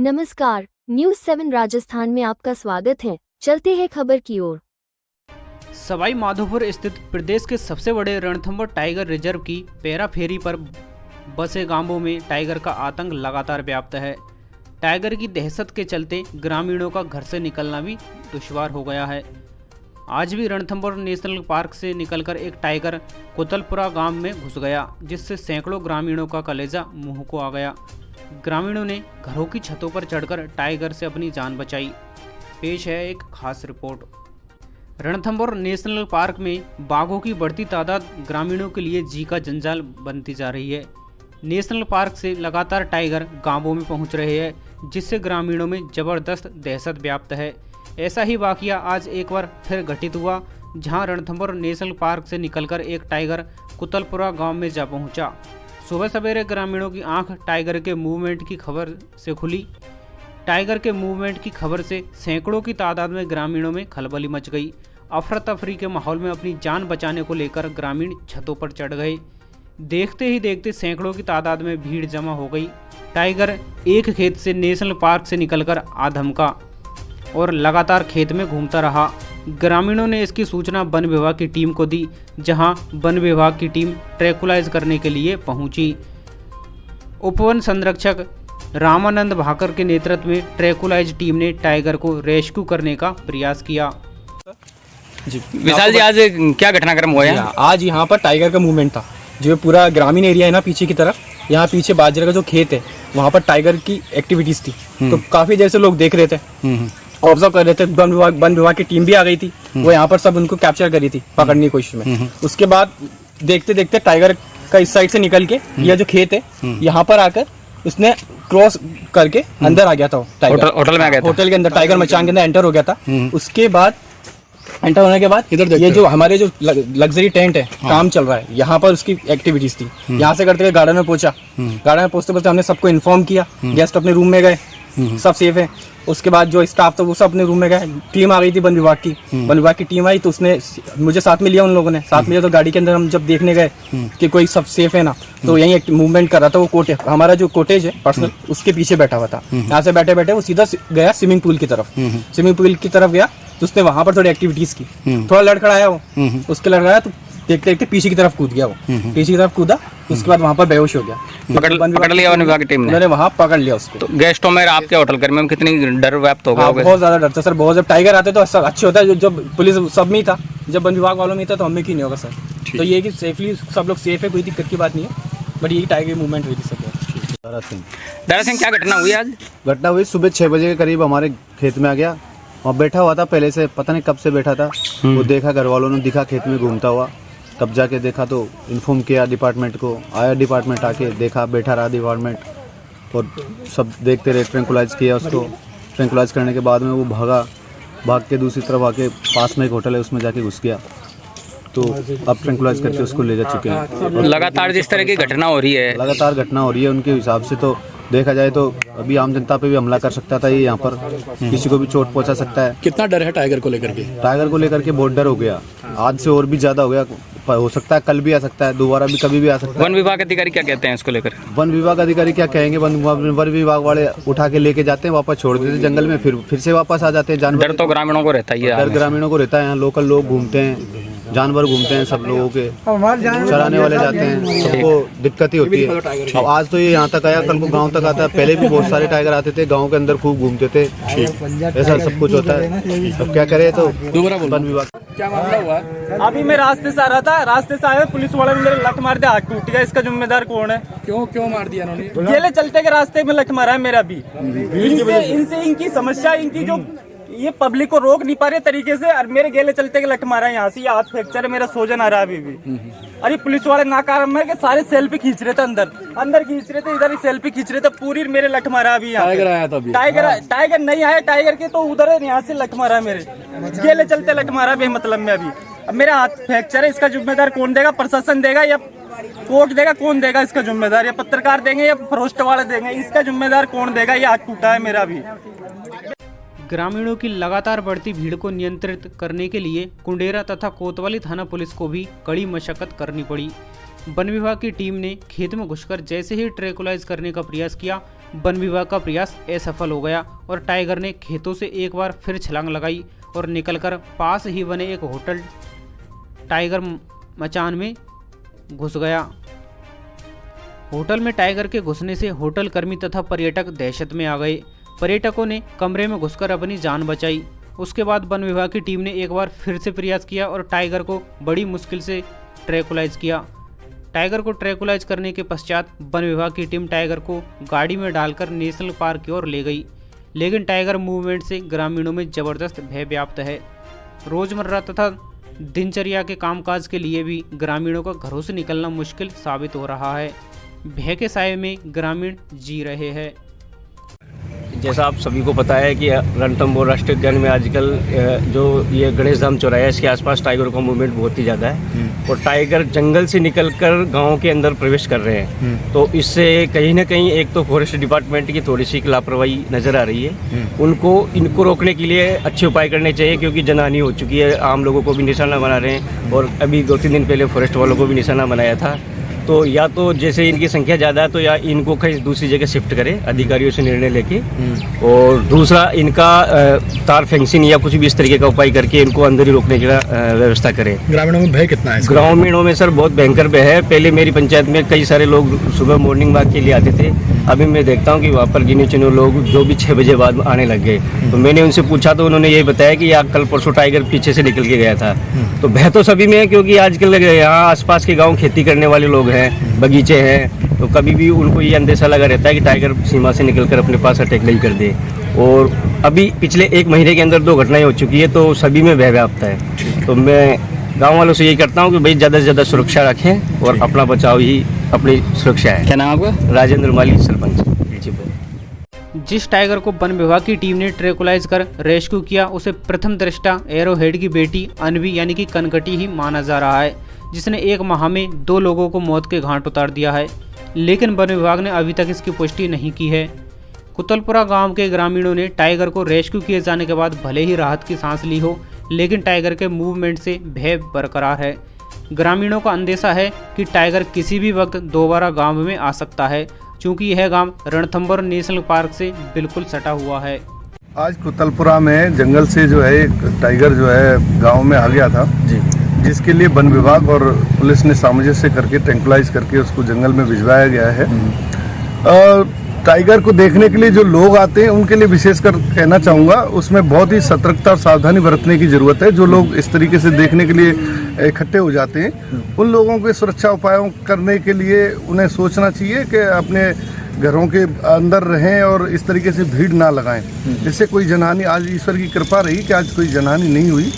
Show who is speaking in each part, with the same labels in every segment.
Speaker 1: नमस्कार, न्यूज़ 7 राजस्थान में आपका स्वागत है। चलते हैं खबर की ओर।
Speaker 2: सवाई माधोपुर स्थित प्रदेश के सबसे बड़े रणथंभौर टाइगर रिजर्व की पैरा फेरी पर बसे गांवों में टाइगर का आतंक लगातार व्याप्त है। टाइगर की दहशत के चलते ग्रामीणों का घर से निकलना भी दुश्वार हो गया है। आज भी रणथंभौर नेशनल पार्क से निकलकर एक टाइगर कोतलपुरा गांव में घुस गया, जिससे सैकड़ों ग्रामीणों का कलेजा मुंह को आ गया। ग्रामीणों ने घरों की छतों पर चढ़कर टाइगर से अपनी जान बचाई। पेश है एक खास रिपोर्ट। रणथंभौर नेशनल पार्क में बाघों की बढ़ती तादाद ग्रामीणों के लिए जी का जंजाल बनती जा रही है। नेशनल पार्क से लगातार टाइगर गांवों में पहुंच रहे हैं, जिससे ग्रामीणों में जबरदस्त दहशत व्याप्त है। ऐसा ही वाकया आज एक बार फिर घटित हुआ, जहां रणथंभौर नेशनल पार्क से निकलकर एक टाइगर कुतलपुरा गांव में जा पहुंचा। सुबह सवेरे ग्रामीणों की आंख टाइगर के मूवमेंट की खबर से खुली। टाइगर के मूवमेंट की खबर से सैकड़ों की तादाद में ग्रामीणों में खलबली मच गई। अफरा तफरी के माहौल में अपनी जान बचाने को लेकर ग्रामीण छतों पर चढ़ गए। देखते ही देखते सैकड़ों की तादाद में भीड़ जमा हो गई। टाइगर एक खेत से नेशनल पार्क से निकलकर आधमका और लगातार खेत में घूमता रहा। ग्रामीणों ने इसकी सूचना वन विभाग की टीम को दी, जहां वन विभाग की टीम ट्रैकुलाइज करने के लिए पहुंची। उपवन संरक्षक रामानंद भाकर के नेतृत्व में ट्रैकुलाइज टीम ने टाइगर को रेस्क्यू करने का प्रयास किया।
Speaker 3: जी विशाल जी, आज क्या घटनाक्रम हुआ है?
Speaker 4: आज यहाँ पर टाइगर का मूवमेंट था। जो पूरा ग्रामीण एरिया है ना, पीछे की तरफ, यहाँ पीछे बाजरे का जो खेत है, वहाँ पर टाइगर की एक्टिविटीज थी। तो काफी देर से लोग देख रहे थे, ऑब्जर्व कर रहे थे। वन विभाग की टीम भी आ गई थी, वो यहाँ पर सब उनको कैप्चर करी थी पकड़ने की कोशिश में। उसके बाद देखते देखते टाइगर का इस साइड से निकल के यह जो खेत है, यहाँ पर आकर उसने क्रॉस करके अंदर आ गया था।
Speaker 3: होटल में आ गया था।
Speaker 4: होटल के अंदर टाइगर मचान के अंदर एंटर हो गया था। उसके बाद एंटर होने के बाद इधर ये जो हमारे जो लग्जरी टेंट है, काम चल रहा है, यहाँ पर उसकी एक्टिविटीज थी। यहाँ से करते हुए गार्डन में पहुंचा। गार्डन में पहुंचते पहुंचते हमने सबको इन्फॉर्म किया। गेस्ट अपने रूम में गए, सब सेफ है। उसके बाद जो स्टाफ था वो सब अपने रूम में गए। टीम आ गई थी वन विभाग की। वन विभाग की टीम आई तो उसने मुझे साथ में लिया, उन लोगों ने साथ में लिया। तो गाड़ी के अंदर हम जब देखने गए कि कोई सब सेफ है ना, तो यही मूवमेंट कर रहा था। वो कोटे हमारा जो कोटेज है पर्सनल, उसके पीछे बैठा हुआ था। यहाँ से बैठे बैठे वो सीधा गया स्विमिंग पूल की तरफ। स्विमिंग पूल की तरफ गया तो उसने वहां पर थोड़ी एक्टिविटीज की। थोड़ा लड़खड़ाया वो, उसके लड़खड़ाया तो देखते देखते पीछे की तरफ कूद गया। वो पीछे की तरफ कूदा, उसके बाद वहां पर बेहोश हो गया।
Speaker 3: पकड़ लिया वन विभाग की टीम ने।
Speaker 4: उन्होंने वहां पकड़ लिया उसको।
Speaker 3: तो गेस्टों में आपके होटल कर्मियों में कितनी डर व्याप्त हो गया?
Speaker 4: बहुत ज्यादा डर था सर, बहुत। जब टाइगर आते तो सब अच्छे होता है। जब पुलिस सब में ही था, जब वन विभाग वालों में था, तो हमें क्यों नहीं होगा सर? तो ये कि सेफली सब लोग सेफ है, कोई दिक्कत की बात नहीं है। बट यही टाइगर मूवमेंट हुई थी सब।
Speaker 3: दारा सिंह, क्या घटना हुई आज?
Speaker 5: घटना हुई सुबह 6 बजे के करीब हमारे खेत में आ गया और बैठा हुआ था। पहले से पता नहीं कब से बैठा था। वो देखा, घर वालों ने दिखा खेत में घूमता हुआ। तब जाके देखा तो इन्फॉर्म किया डिपार्टमेंट को। आया डिपार्टमेंट, आके देखा, बैठा रहा डिपार्टमेंट और सब देखते रहे। ट्रैंकुलाइज किया उसको। ट्रैंकुलाइज करने के बाद में वो भाग के दूसरी तरफ आके पास में एक होटल है, उसमें जाके घुस गया। तो अब ट्रैंकुलाइज करके उसको ले जा चुके हैं।
Speaker 3: लगातार जिस तरह की घटना हो रही है,
Speaker 5: लगातार घटना हो रही है, उनके हिसाब से तो देखा जाए तो अभी आम जनता पे भी हमला कर सकता था। ये यहाँ पर किसी को भी चोट पहुंचा सकता है।
Speaker 4: कितना डर है टाइगर को लेकर के?
Speaker 5: टाइगर को लेकर के बहुत डर हो गया। आज से और भी ज्यादा हो गया। हो सकता है कल भी आ सकता है, दोबारा भी कभी भी आ सकता है।
Speaker 3: वन विभाग अधिकारी क्या कहते हैं इसको लेकर?
Speaker 5: वन विभाग अधिकारी क्या कहेंगे? वन विभाग वाले उठा के लेके जाते हैं, वापस छोड़ देते हैं जंगल में, फिर से वापस आ जाते हैं। जानवर
Speaker 3: डर तो ग्रामीणों को रहता ही है।
Speaker 5: डर ग्रामीणों को रहता है। यहाँ लोकल लोग घूमते हैं, जानवर घूमते हैं, सब लोगों के चराने वाले जाते हैं, सबको दिक्कत ही होती है। अब आज तो ये यहाँ तक आया, कल को गांव तक आता है। पहले भी बहुत सारे टाइगर आते थे, गांव के अंदर खूब घूमते थे। ऐसा सब कुछ होता है। अब क्या करे, तो वन विभाग।
Speaker 4: क्या मामला हुआ?
Speaker 6: अभी मैं रास्ते से आ रहा था, रास्ते से आया, पुलिस वाले ने मेरे लठ मार दिया, हाथ टूट गया। इसका जिम्मेदार कौन है?
Speaker 4: क्यों मार दिया उन्होंने?
Speaker 6: गेले चलते के रास्ते में लठ मारा है मेरा भी। इनसे इनकी समस्या, इनकी जो ये पब्लिक को रोक नहीं पा रहे तरीके से, और मेरे गेले चलते के लठ मारा है। यहाँ से ये हाथ फ्रैक्चर है, मेरा सोजन आ रहा है अभी भी। अरे पुलिस वाले नाकाम है कि सारे सेल्फी खींच रहे थे, अंदर खींच रहे थे, इधर ही सेल्फी खींच रहे थे। पूरी मेरे लठ मारा अभी। यहाँ
Speaker 4: टाइगर आया था अभी?
Speaker 6: टाइगर नहीं आया, टाइगर के तो उधर है, यहाँ से लठ मारा है मेरे गेले चलते, लठ मारा बेमतलब में अभी। अब मेरा हाथ फ्रैक्चर है, इसका जिम्मेदार कौन देगा? प्रशासन देगा या कोर्ट देगा? कौन देगा इसका जिम्मेदार? या पत्रकार देंगे या फरोस्ट वाले देंगे? इसका जिम्मेदार कौन देगा? ये हाथ टूटा है मेरा भी।
Speaker 2: ग्रामीणों की लगातार बढ़ती भीड़ को नियंत्रित करने के लिए कुंडेरा तथा कोतवाली थाना पुलिस को भी कड़ी मशक्कत करनी पड़ी। वन विभाग की टीम ने खेत में घुसकर जैसे ही ट्रैकुलाइज करने का प्रयास किया, वन विभाग का प्रयास असफल हो गया और टाइगर ने खेतों से एक बार फिर छलांग लगाई और निकलकर पास ही बने एक होटल टाइगर मचान में घुस गया। होटल में टाइगर के घुसने से होटल कर्मी तथा पर्यटक दहशत में आ गए। पर्यटकों ने कमरे में घुसकर अपनी जान बचाई। उसके बाद वन विभाग की टीम ने एक बार फिर से प्रयास किया और टाइगर को बड़ी मुश्किल से ट्रैकुलाइज किया। टाइगर को ट्रैकुलाइज करने के पश्चात वन विभाग की टीम टाइगर को गाड़ी में डालकर नेशनल पार्क की ओर ले गई, लेकिन टाइगर मूवमेंट से ग्रामीणों में जबरदस्त भय व्याप्त है। रोजमर्रा तथा दिनचर्या के कामकाज के लिए भी ग्रामीणों का घरों से निकलना मुश्किल साबित हो रहा है। भय के साए में ग्रामीण जी रहे हैं।
Speaker 3: जैसा आप सभी को पता है कि रणथंभौर राष्ट्रीय उद्यान में आजकल जो ये गणेश धाम चौराहा है, इसके आसपास टाइगर का मूवमेंट बहुत ही ज़्यादा है और टाइगर जंगल से निकलकर गांव के अंदर प्रवेश कर रहे हैं। तो इससे कहीं ना कहीं एक तो फॉरेस्ट डिपार्टमेंट की थोड़ी सी लापरवाही नज़र आ रही है। इनको रोकने के लिए अच्छे उपाय करने चाहिए, क्योंकि जनहानि हो चुकी है। आम लोगों को भी निशाना बना रहे हैं और अभी 2-3 दिन पहले फॉरेस्ट वालों को भी निशाना बनाया था। तो या तो जैसे इनकी संख्या ज़्यादा है तो या इनको कहीं दूसरी जगह शिफ्ट करें अधिकारियों से निर्णय लेके, और दूसरा इनका तार फेंसिंग या कुछ भी इस तरीके का उपाय करके इनको अंदर ही रोकने की व्यवस्था करें।
Speaker 7: ग्रामीणों में भय कितना है?
Speaker 3: ग्रामीणों में सर बहुत भयंकर भय है। पहले मेरी पंचायत में कई सारे लोग सुबह मॉर्निंग वॉक के लिए आते थे। अभी मैं देखता हूँ कि वहाँ पर गिने चुने लोग जो भी 6 बजे बाद आने लग गए। तो मैंने उनसे पूछा तो उन्होंने ये बताया कि यार कल परसों टाइगर पीछे से निकल के गया था। तो भय तो सभी में है, क्योंकि आजकल यहाँ आसपास के गाँव खेती करने वाले लोग हैं, बगीचे हैं, तो कभी भी उनको ये अंदेशा लगा रहता है कि टाइगर सीमा से निकलकर अपने पास अटैक नहीं कर दे। और अभी पिछले 1 महीने के अंदर 2 घटनाएं हो चुकी है, तो सभी में भय व्याप्त है। तो मैं गांव वालों से यही करता हूं कि भाई ज़्यादा से ज़्यादा सुरक्षा रखें और अपना बचाव ही अपनी सुरक्षा है।
Speaker 7: क्या नाम आपका?
Speaker 3: राजेंद्र माली, सरपंच।
Speaker 2: जिस टाइगर को वन विभाग की टीम ने ट्रैकुलाइज कर रेस्क्यू किया, उसे प्रथम दृष्टा एरोहेड की बेटी अनवी यानी कि कनकटी ही माना जा रहा है, जिसने 1 माह में 2 लोगों को मौत के घाट उतार दिया है। लेकिन वन विभाग ने अभी तक इसकी पुष्टि नहीं की है। कुतलपुरा गांव के ग्रामीणों ने टाइगर को रेस्क्यू किए जाने के बाद भले ही राहत की सांस ली हो, लेकिन टाइगर के मूवमेंट से भय बरकरार है। ग्रामीणों का अंदेशा है कि टाइगर किसी भी वक्त दोबारा गांव में आ सकता है, क्योंकि यह गांव रणथंभौर नेशनल पार्क से बिल्कुल सटा हुआ है।
Speaker 8: आज कुतलपुरा में जंगल से जो है एक टाइगर जो है गांव में आ गया था जी, जिसके लिए वन विभाग और पुलिस ने सामंजस्य करके ट्रैंकुलाइज करके उसको जंगल में भिजवाया गया है। टाइगर को देखने के लिए जो लोग आते हैं उनके लिए विशेषकर कहना चाहूँगा, उसमें बहुत ही सतर्कता और सावधानी बरतने की ज़रूरत है। जो लोग इस तरीके से देखने के लिए इकट्ठे हो जाते हैं, उन लोगों के सुरक्षा उपायों करने के लिए उन्हें सोचना चाहिए कि अपने घरों के अंदर रहें और इस तरीके से भीड़ ना लगाएं, जिससे कोई जनहानि, आज ईश्वर की कृपा रही कि आज कोई जनहानि नहीं हुई।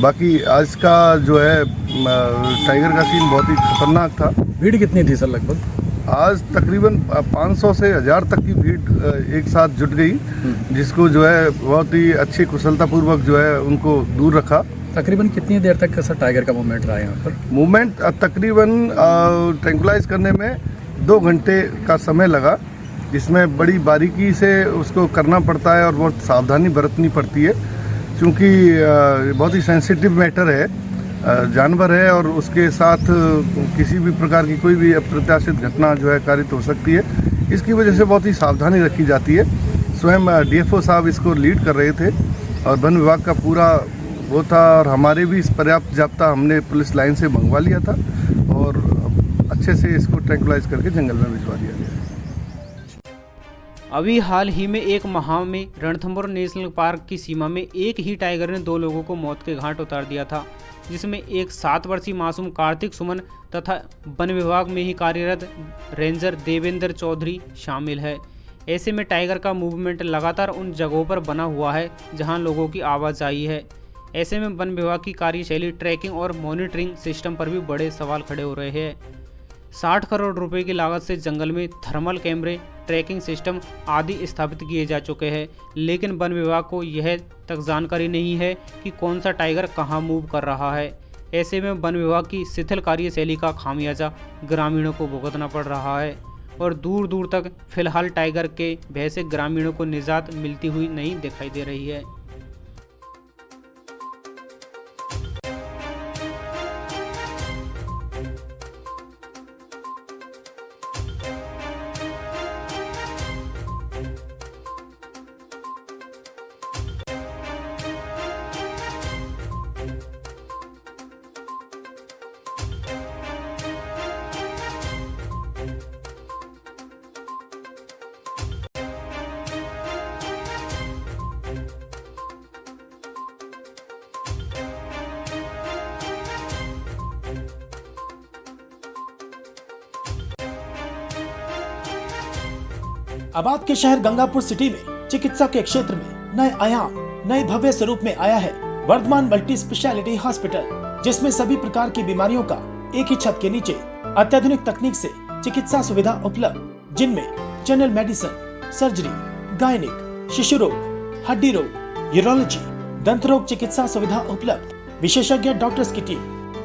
Speaker 8: बाकी आज का जो है टाइगर का सीन बहुत ही खतरनाक था।
Speaker 7: भीड़ कितनी थी सर लगभग?
Speaker 8: आज तकरीबन 500 से 1000 तक की भीड़ एक साथ जुट गई, जिसको जो है बहुत ही अच्छी कुशलतापूर्वक जो है उनको दूर रखा।
Speaker 7: तकरीबन कितनी देर तक सर टाइगर का मूवमेंट रहा है यहाँ पर?
Speaker 8: मूवमेंट तकरीबन ट्रैंकुलाइज करने में 2 घंटे का समय लगा, जिसमें बड़ी बारीकी से उसको करना पड़ता है और बहुत सावधानी बरतनी पड़ती है, क्योंकि बहुत ही सेंसिटिव मैटर है, जानवर है और उसके साथ किसी भी प्रकार की कोई भी अप्रत्याशित घटना जो है कारित हो सकती है। इसकी वजह से बहुत ही सावधानी रखी जाती है। स्वयं डीएफओ साहब इसको लीड कर रहे थे और वन विभाग का पूरा वो था, और हमारे भी इस पर्याप्त जाब्ता हमने पुलिस लाइन से मंगवा लिया था और अच्छे से इसको ट्रैंकुलाइज करके जंगल में भिजवा दिया गया।
Speaker 2: अभी हाल ही में 1 माह में रणथंभौर नेशनल पार्क की सीमा में एक ही टाइगर ने 2 लोगों को मौत के घाट उतार दिया था, जिसमें एक 7 वर्षीय मासूम कार्तिक सुमन तथा वन विभाग में ही कार्यरत रेंजर देवेंद्र चौधरी शामिल है। ऐसे में टाइगर का मूवमेंट लगातार उन जगहों पर बना हुआ है जहां लोगों की आवाजाही है। ऐसे में वन विभाग की कार्यशैली, ट्रैकिंग और मॉनिटरिंग सिस्टम पर भी बड़े सवाल खड़े हो रहे हैं। 60 करोड़ रुपए की लागत से जंगल में थर्मल कैमरे, ट्रैकिंग सिस्टम आदि स्थापित किए जा चुके हैं, लेकिन वन विभाग को यह तक जानकारी नहीं है कि कौन सा टाइगर कहां मूव कर रहा है। ऐसे में वन विभाग की शिथिल कार्यशैली का खामियाजा ग्रामीणों को भुगतना पड़ रहा है और दूर दूर तक फिलहाल टाइगर के भय से ग्रामीणों को निजात मिलती हुई नहीं दिखाई दे रही है।
Speaker 9: अब आपके शहर गंगापुर सिटी में चिकित्सा के क्षेत्र में नए आयाम, नए भव्य स्वरूप में आया है वर्धमान मल्टी स्पेशलिटी हॉस्पिटल, जिसमें सभी प्रकार की बीमारियों का एक ही छत के नीचे अत्याधुनिक तकनीक से चिकित्सा सुविधा उपलब्ध, जिनमें जनरल मेडिसिन, सर्जरी, गायनिक, शिशु रोग, हड्डी रोग, यूरोलॉजी, दंत रोग चिकित्सा सुविधा उपलब्ध, विशेषज्ञ डॉक्टर्स की टीम,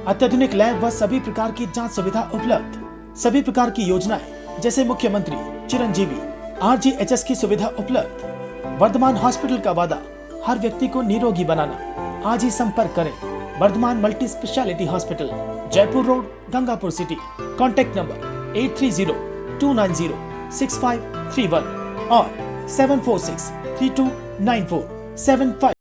Speaker 9: अत्याधुनिक लैब व सभी प्रकार की जांच सुविधा उपलब्ध, सभी प्रकार की योजनाएं जैसे मुख्यमंत्री चिरंजीवी RGHS की सुविधा उपलब्ध। वर्धमान हॉस्पिटल का वादा हर व्यक्ति को निरोगी बनाना। आज ही संपर्क करें Vardhman multi speciality hospital, Jaipur road, Gangapur city. Contact number 8302906531 और 746329475।